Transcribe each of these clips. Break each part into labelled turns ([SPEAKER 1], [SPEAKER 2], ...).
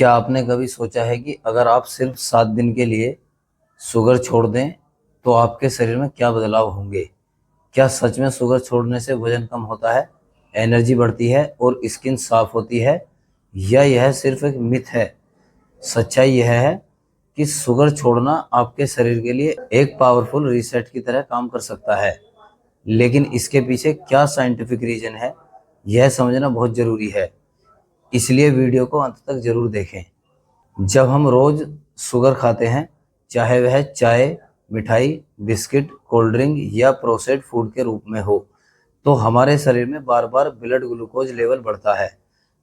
[SPEAKER 1] क्या आपने कभी सोचा है कि अगर आप सिर्फ 7 दिन के लिए शुगर छोड़ दें तो आपके शरीर में क्या बदलाव होंगे? क्या सच में शुगर छोड़ने से वजन कम होता है, एनर्जी बढ़ती है और स्किन साफ होती है, या यह सिर्फ एक मिथ है? सच्चाई यह है कि शुगर छोड़ना आपके शरीर के लिए एक पावरफुल रीसेट की तरह काम कर सकता है, लेकिन इसके पीछे क्या साइंटिफिक रीजन है, यह समझना बहुत जरूरी है। इसलिए वीडियो को अंत तक जरूर देखें। जब हम रोज शुगर खाते हैं, चाहे वह चाय, मिठाई, बिस्किट, कोल्ड ड्रिंक या प्रोसेस्ड फूड के रूप में हो, तो हमारे शरीर में बार बार ब्लड ग्लूकोज लेवल बढ़ता है,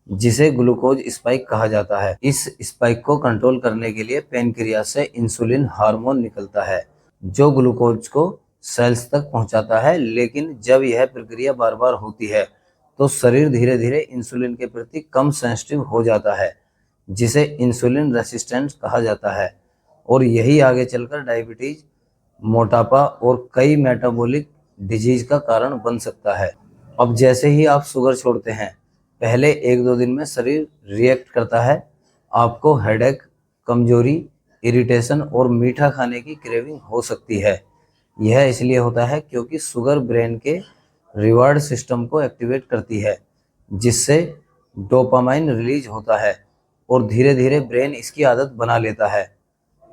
[SPEAKER 1] जिसे ग्लूकोज स्पाइक कहा जाता है। इस स्पाइक को कंट्रोल करने के लिए पेनक्रियास से इंसुलिन हार्मोन निकलता है, जो ग्लूकोज को सेल्स तक पहुंचाता है। लेकिन जब यह प्रक्रिया बार बार होती है, तो शरीर धीरे धीरे इंसुलिन के प्रति कम सेंसिटिव हो जाता है, जिसे इंसुलिन रेसिस्टेंस कहा जाता है। और यही आगे चलकर डायबिटीज, मोटापा और कई मेटाबॉलिक डिजीज का कारण बन सकता है। अब जैसे ही आप शुगर छोड़ते हैं, पहले 1-2 दिन में शरीर रिएक्ट करता है। आपको हेडेक, कमजोरी, इरिटेशन और मीठा खाने की क्रेविंग हो सकती है। यह इसलिए होता है क्योंकि शुगर ब्रेन के रिवार्ड सिस्टम को एक्टिवेट करती है, जिससे डोपामाइन रिलीज होता है और धीरे धीरे ब्रेन इसकी आदत बना लेता है।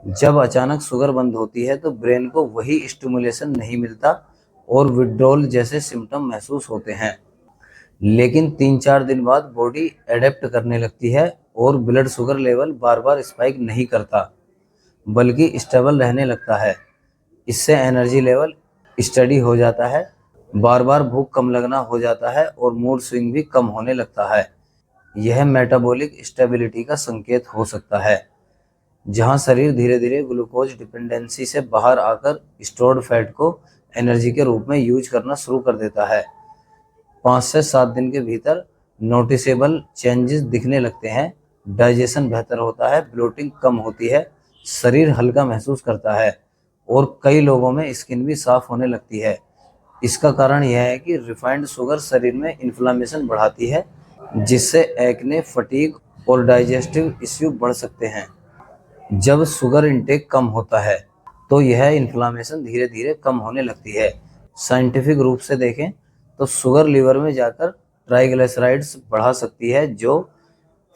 [SPEAKER 1] जब अचानक शुगर बंद होती है तो ब्रेन को वही स्टिमुलेशन नहीं मिलता और विड्रॉल जैसे सिम्टम महसूस होते हैं। लेकिन 3-4 दिन बाद बॉडी एडेप्ट करने लगती है और ब्लड शुगर लेवल बार बार स्पाइक नहीं करता, बल्कि स्टेबल रहने लगता है। इससे एनर्जी लेवल स्टडी हो जाता है, बार बार भूख कम लगना हो जाता है और मूड स्विंग भी कम होने लगता है। यह मेटाबॉलिक स्टेबिलिटी का संकेत हो सकता है, जहां शरीर धीरे धीरे ग्लूकोज डिपेंडेंसी से बाहर आकर स्टोर्ड फैट को एनर्जी के रूप में यूज करना शुरू कर देता है। 5 से 7 दिन के भीतर नोटिसेबल चेंजेस दिखने लगते हैं। डाइजेशन बेहतर होता है, ब्लोटिंग कम होती है, शरीर हल्का महसूस करता है और कई लोगों में स्किन भी साफ होने लगती है। इसका कारण यह है कि रिफाइंड शुगर शरीर में इन्फ्लामेशन बढ़ाती है, जिससे एक्ने, फटीग और डाइजेस्टिव इश्यू बढ़ सकते हैं। जब शुगर इंटेक कम होता है, तो यह इन्फ्लामेशन धीरे धीरे कम होने लगती है। साइंटिफिक रूप से देखें तो शुगर लीवर में जाकर ट्राइग्लिसराइड्स बढ़ा सकती है, जो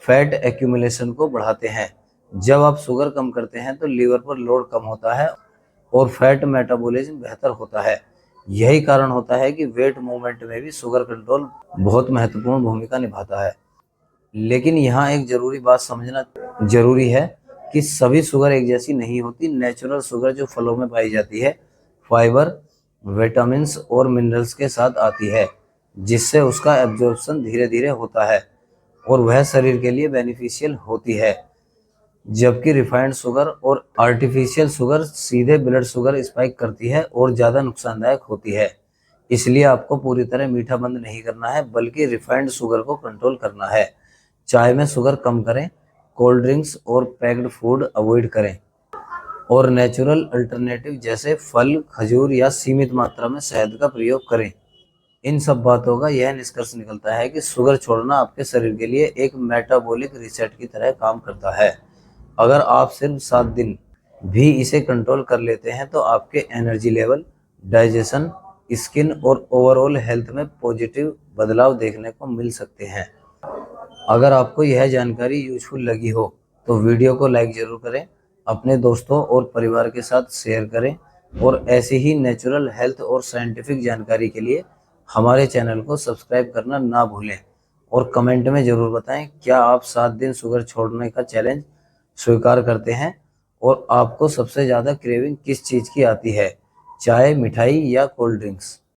[SPEAKER 1] फैट एक्यूमुलेशन को बढ़ाते हैं। जब आप शुगर कम करते हैं तो लीवर पर लोड कम होता है और फैट मेटाबॉलिज्म बेहतर होता है। यही कारण होता है कि वेट मूवमेंट में भी शुगर कंट्रोल बहुत महत्वपूर्ण भूमिका निभाता है। लेकिन यहाँ एक जरूरी बात समझना जरूरी है कि सभी शुगर एक जैसी नहीं होती। नेचुरल शुगर जो फलों में पाई जाती है, फाइबर, विटामिन्स और मिनरल्स के साथ आती है, जिससे उसका एब्जॉर्प्शन धीरे धीरे होता है और वह शरीर के लिए बेनिफिशियल होती है। जबकि रिफाइंड शुगर और आर्टिफिशियल शुगर सीधे ब्लड शुगर स्पाइक करती है और ज़्यादा नुकसानदायक होती है। इसलिए आपको पूरी तरह मीठा बंद नहीं करना है, बल्कि रिफाइंड शुगर को कंट्रोल करना है। चाय में शुगर कम करें, कोल्ड ड्रिंक्स और पैक्ड फूड अवॉइड करें और नेचुरल अल्टरनेटिव जैसे फल, खजूर या सीमित मात्रा में शहद का प्रयोग करें। इन सब बातों का यह निष्कर्ष निकलता है कि शुगर छोड़ना आपके शरीर के लिए एक मेटाबॉलिक रीसेट की तरह काम करता है। अगर आप सिर्फ 7 दिन भी इसे कंट्रोल कर लेते हैं, तो आपके एनर्जी लेवल, डाइजेशन, स्किन और ओवरऑल हेल्थ में पॉजिटिव बदलाव देखने को मिल सकते हैं। अगर आपको यह जानकारी यूजफुल लगी हो तो वीडियो को लाइक जरूर करें, अपने दोस्तों और परिवार के साथ शेयर करें और ऐसी ही नेचुरल हेल्थ और साइंटिफिक जानकारी के लिए हमारे चैनल को सब्सक्राइब करना ना भूलें। और कमेंट में ज़रूर बताएं, क्या आप 7 दिन शुगर छोड़ने का चैलेंज स्वीकार करते हैं और आपको सबसे ज़्यादा क्रेविंग किस चीज़ की आती है, चाय, मिठाई या कोल्ड ड्रिंक्स।